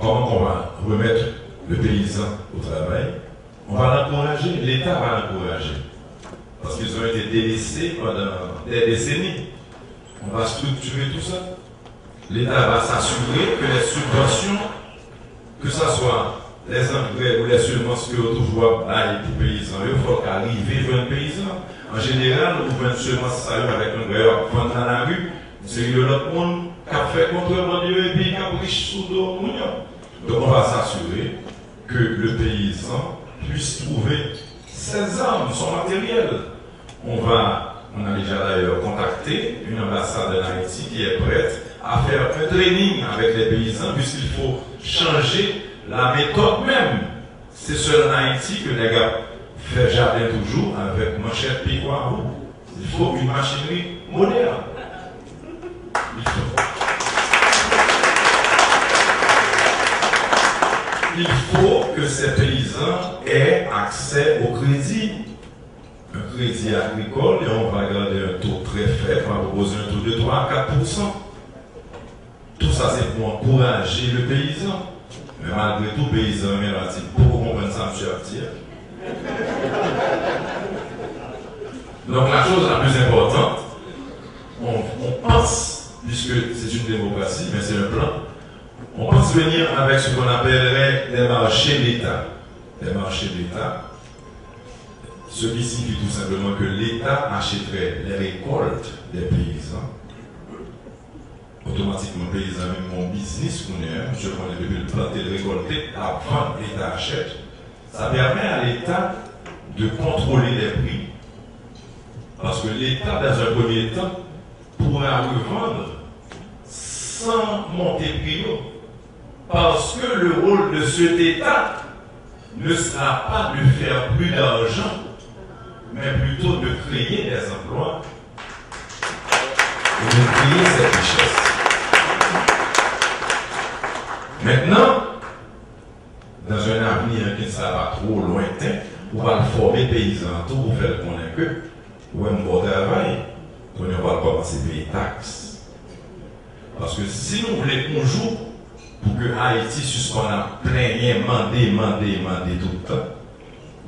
comment on va remettre le paysan au travail? On va l'encourager, l'État va l'encourager. Parce qu'ils ont été délaissés pendant des décennies. On va structurer tout ça. L'État va s'assurer que les subventions, que ce soit les engrais ou les semences que vous toujours bailler pour paysans, il faut qu'arriver vers un paysan. En général, vous prenez une semence avec un engrais, vous dans la rue, c'est l'autre monde qui a fait contrebande et puis qui a riche sous l'eau. Donc on va s'assurer que le paysan puisse trouver ses armes, son matériel. On a déjà d'ailleurs contacté une ambassade en Haïti qui est prête à faire un training avec les paysans puisqu'il faut changer la méthode même. C'est seul en Haïti que les gars font jardin toujours avec manchette piquois. Il faut une machinerie moderne. Il faut que ces paysans aient accès au crédit. Un crédit agricole, et on va garder un taux très faible, on va proposer un taux de 3 à 4%. Tout ça, c'est pour encourager le paysan. Mais malgré tout, le paysan, pour comprendre ça, M. Artier. Donc, la chose la plus importante, on pense, puisque c'est une démocratie, mais c'est un plan, on pense venir avec ce qu'on appellerait des marchés d'État. Des marchés d'État. Ce qui signifie tout simplement que l'État achèterait les récoltes des paysans. Automatiquement, le paysan, même mon business qu'on est, je connais depuis le planter, le récolter, avant que l'État achète. Ça permet à l'État de contrôler les prix. Parce que l'État, dans un premier temps, pourra revendre sans monter prix. Parce que le rôle de cet État ne sera pas de faire plus d'argent, mais plutôt de créer des emplois et de créer cette richesse. Maintenant, dans un avenir qui ne sera pas trop lointain, on va le former paysan tout pour faire connaître que, ou un bon travail, on va commencer à payer taxes. Parce que si nous voulons qu'on joue pour que Haïti suspende à plein, demander tout le temps,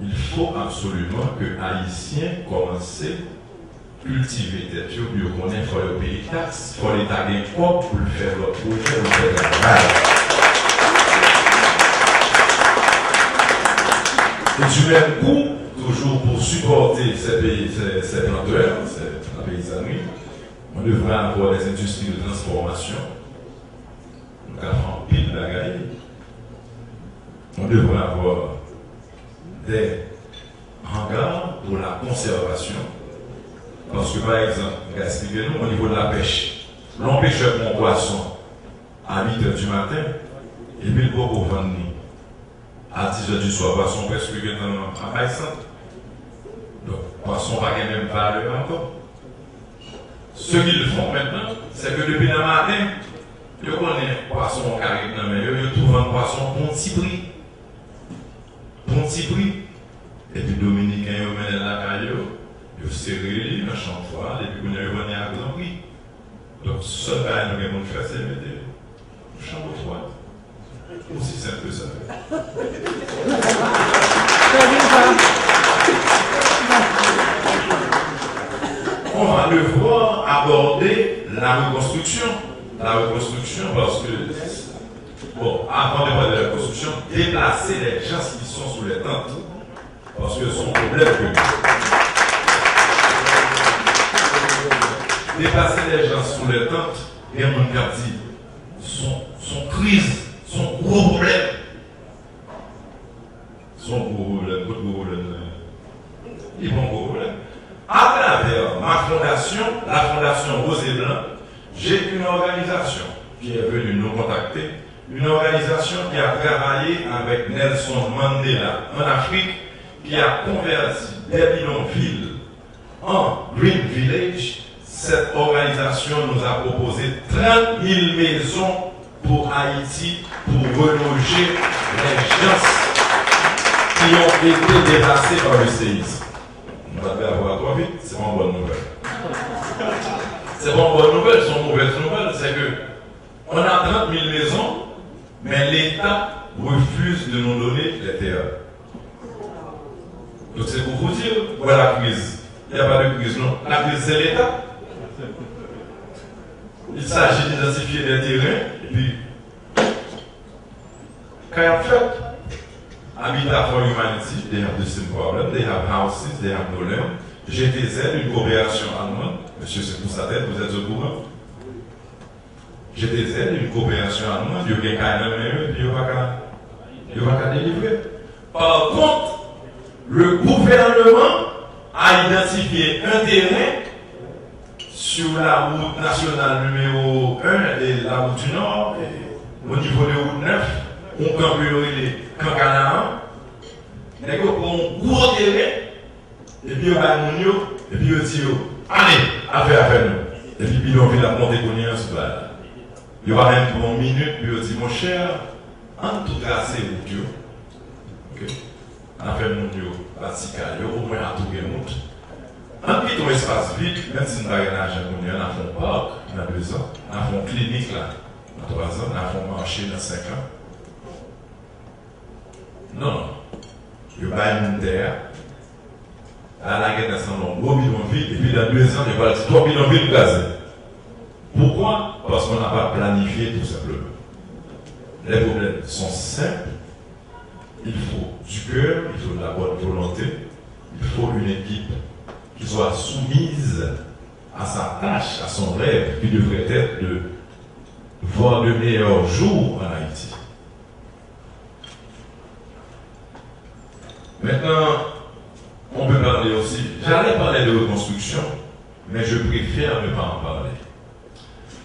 il faut absolument que les Haïtiens commencent à cultiver des choses, pour qu'on ait faut payer taxes, il faut l'État des corps pour le faire leur projet, pour le faire le travail. Et du même coup, toujours pour supporter ces planteurs, la paysannerie, on devrait avoir des industries de transformation. Donc, en pile bagaille, on devrait avoir des hangars pour la conservation. Parce que, par exemple, expliquez-nous au niveau de la pêche. L'on pêche mon poisson à 8h du matin, et puis le beau pour vendre à 10h du soir, poisson presque dans la centre. Donc, poisson pas même valeur encore. Ce qu'ils font maintenant, c'est que depuis le matin, ils connaissent poisson carré dans mais ils trouvent un poisson pour un petit prix. Pour un petit prix. Et puis, Dominicains, ils mènent la caille, ils serrent dans champ froid, et puis, ils viennent à grand prix. Donc, ce que nous avons fait, c'est mettre une chambre froide. Aussi simple que ça. On va devoir aborder la reconstruction. La reconstruction parce que, bon, avant de parler de la reconstruction, déplacer les gens qui sont sous les tentes. Parce que son problème que déplacer les gens sous les tentes, et mon quartier, son crise, son gros problème. Son gros problème, votre gros problème. Il bon gros problème. À travers ma fondation, la fondation Rose et Blanc, j'ai une organisation qui est venue nous contacter, une organisation qui a travaillé avec Nelson Mandela en Afrique, qui a converti des bidonvilles en Green Village. Cette organisation nous a proposé 30 000 maisons pour Haïti, pour reloger les gens qui ont été déplacés par le séisme. On va avoir trop vite, c'est pas une bonne nouvelle. C'est pas une bonne nouvelle, c'est une mauvaise nouvelle, c'est que on a 30 000 maisons, Mais l'État refuse de nous donner les terres. Donc c'est pour vous dire, voilà la crise. Il n'y a pas de crise, non. La crise, c'est l'État. Il s'agit d'identifier des terrains, et puis, quand il fait, Habitat for Humanity, they have the same problem, they have houses, they have no land. GTZ, une coopération allemande, monsieur c'est pour sa tête, vous êtes au courant. GTZ, une coopération allemande, il y a un cas et puis il va pas délivrer. Par contre, le gouvernement a identifié un terrain sur la route nationale numéro 1 et la route du Nord, et au niveau de route 9, on campe les Cancanaan, on a un gros terrain, et puis on va nous, et puis on dit, allez, affaire nous. Et puis on vient monter pour nous, il y aura même pour une minute, puis on dit, mon cher, en tout cas, c'est vous, ok? Affaire nous, la tika, au moins à tout le monde. En plus, ton espace vide, même si nous n'avons pas d'argent, nous avons un parc, on a 2 ans, on a une clinique là, dans 3 ans, on a un marché dans 5 ans. Non, il y a une terre, à la guerre d'assemblée, gros bidonville, et puis dans 2 ans, il y a 3 bidonvilles gazés. Pourquoi? Parce qu'on n'a pas planifié tout simplement. Les problèmes sont simples. Il faut du cœur, il faut de la bonne volonté, il faut une équipe qui soit soumise à sa tâche, à son rêve, qui devrait être de voir de meilleurs jours en Haïti. Maintenant, on peut parler aussi, j'allais parler de reconstruction, mais je préfère ne pas en parler.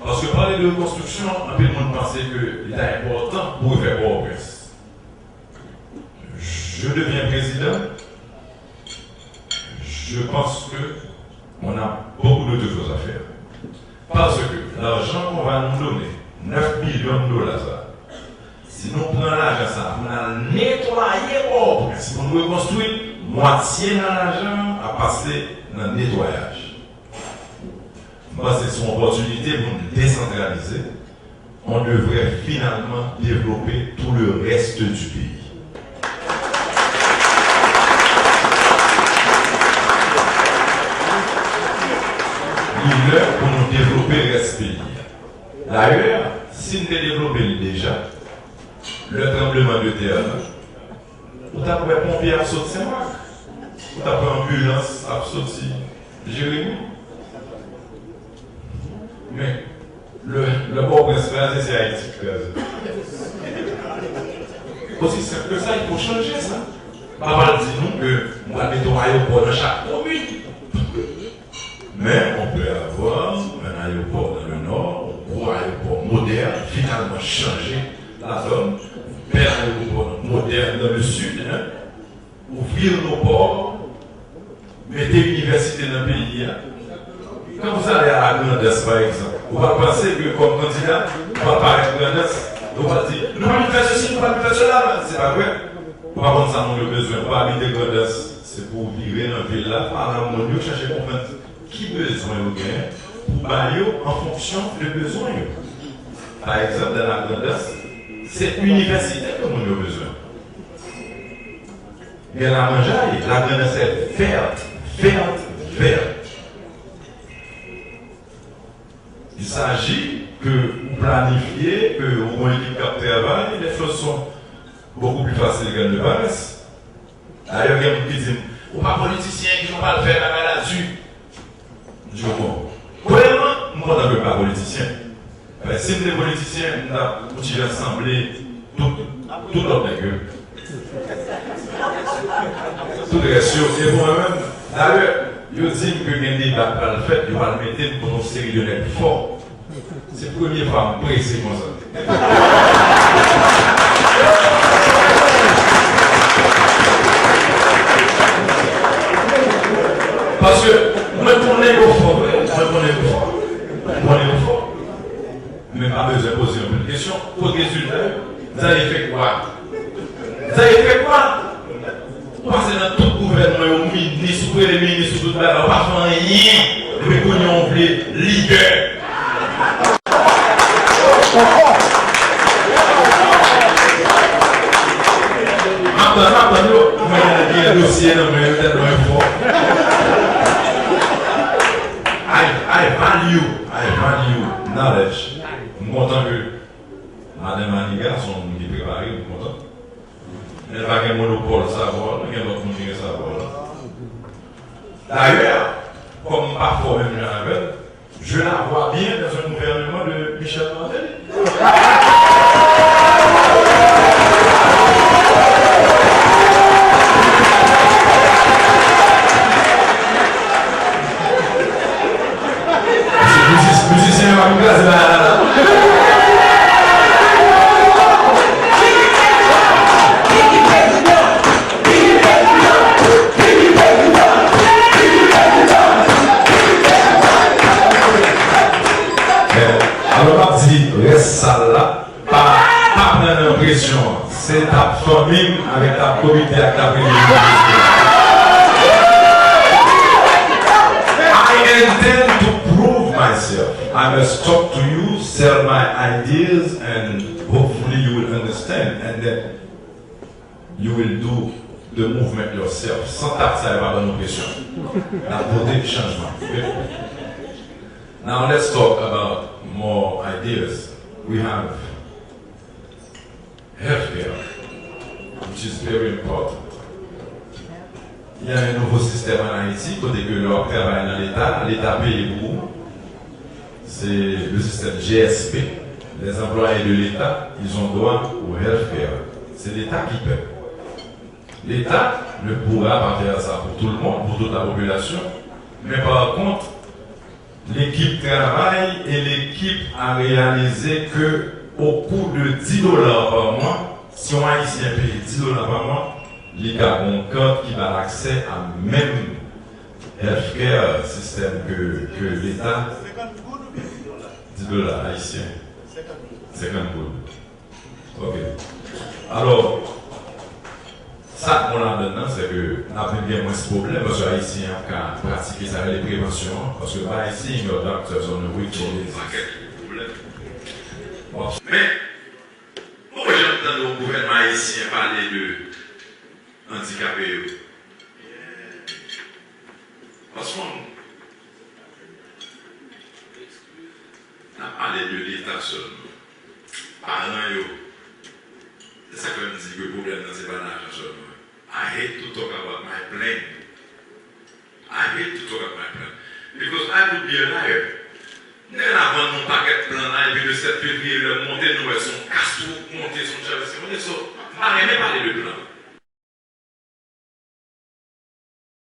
Parce que parler de reconstruction, un peu de monde pensait qu'il est important pour faire progrès. Je deviens président, je pense qu'on a beaucoup d'autres choses à faire. Parce que l'argent qu'on va nous donner, 9 millions de dollars, si nous prenons l'argent, ça, on a nettoyé Port-au-Prince. Si on reconstruit, moitié de l'argent à passer dans le nettoyage. C'est une opportunité pour nous décentraliser. On devrait finalement développer tout le reste du pays. Il est l'heure pour nous développer le reste du pays. D'ailleurs, si nous développons déjà, le tremblement de terre, vous avez un pompier à sauter Saint-Marc, vous avez une ambulance à sauter Jérémy. Mais le bon principal, c'est Haïti. Aussi simple que ça, il faut changer ça. Papa dit nous que nous mettons un aéroport dans chaque commune. Mais on peut avoir un aéroport dans le nord, un gros aéroport moderne, finalement changer la zone, faire un aéroport moderne dans le sud, ouvrir nos ports, mettre l'université dans le pays. Quand vous allez à la Grandesse, par exemple, vous allez penser que comme candidat, vous allez parler de Grandesse, vous allez dire, nous allons faire ceci, nous allons faire cela, c'est pas vrai. Par contre, ça nous a besoin, pas habiter Grandesse, c'est pour vivre dans la ville là, par la monde, chercher à comprendre qui besoin vous gagne, pour bailler en fonction de besoin. Par exemple, dans la Grandesse, c'est l'université que nous avons besoin. Mais la mangeaille, la Grandesse est verte, verte, verte. Il s'agit que vous planifiez, que vous avez une équipe qui travaille, les choses sont beaucoup plus faciles que de paraissent. D'ailleurs, il y a des gens qui disent, vous n'êtes pas politicien, qui ne vont pas le faire là-dessus. Je dis, bon, premièrement, moi, je ne suis pas politicien. Si vous êtes politicien, vous avez rassemblé tout l'autre gueule. Tout est sûr. Et moi-même, d'ailleurs, je dis que le débat va le faire, je vais le mettre pour une série de lettres forts. C'est la première fois que je presse comme ça. Parce que moi, je connais au fort. Mais pas besoin de poser une question. Pour résultat, vous avez fait quoi? Vous avez fait quoi? Vous passez dans tout le gouvernement, au ministre, au premier ministre, tout le monde, on ne va pas faire rien. Mais vous n'avez pas leader. un dossier dans mon fort. I value knowledge. Je suis content que Madame Aniga, son qui est préparé, je suis content. Elle n'a pas un monopole savoir, il y a d'autres qui ont savoir. D'ailleurs, comme parfois même je la vois bien dans un gouvernement de Michel Martelly. Musicien va me placer là. Alors, on dit, reste sale là, pas prendre l'impression. C'est ta famille avec ta comité avec ta I intend to prove myself. I must talk to you, sell my ideas, and hopefully you will understand. And then you will do the movement yourself. Sans taxe, ça va dans nos questions. La beauté du changement. Now let's talk about more ideas. We have healthcare, which is very important. Il y a un nouveau système en Haïti, côté que leur travail dans l'État paye beaucoup. C'est le système GSP. Les employés de l'État, ils ont droit au healthcare. C'est l'État qui paie. L'État ne pourra pas faire ça pour tout le monde, pour toute la population, mais par contre, l'équipe travaille et l'équipe a réalisé que au coût de $10 par mois, si on Haïtien paye $10 par mois, il y a un code qui va accès à même healthcare système que l'État. $10 haïtien. 50 gouttes. Ok. Alors, ça qu'on a maintenant, c'est que nous avons bien moins de problème parce que les Haïtiens ont pratiqué ça avec les préventions. Parce que ici, nos docteurs ont un week-end. Mais, pourquoi j'entends le gouvernement haïtien parler de handicapés? Parce qu'on a parlé de l'État seulement. Parlant, c'est ça que je me dis que le problème, c'est pas l'argent seulement. I hate to talk about my plane. I hate to talk about my plane. Because I would be a liar. Nous avons un paquet de plans là, et puis le 7 février, le monter, nous son casse-tout, monter son chef. On est sur. Je ne vais pas parler de plan.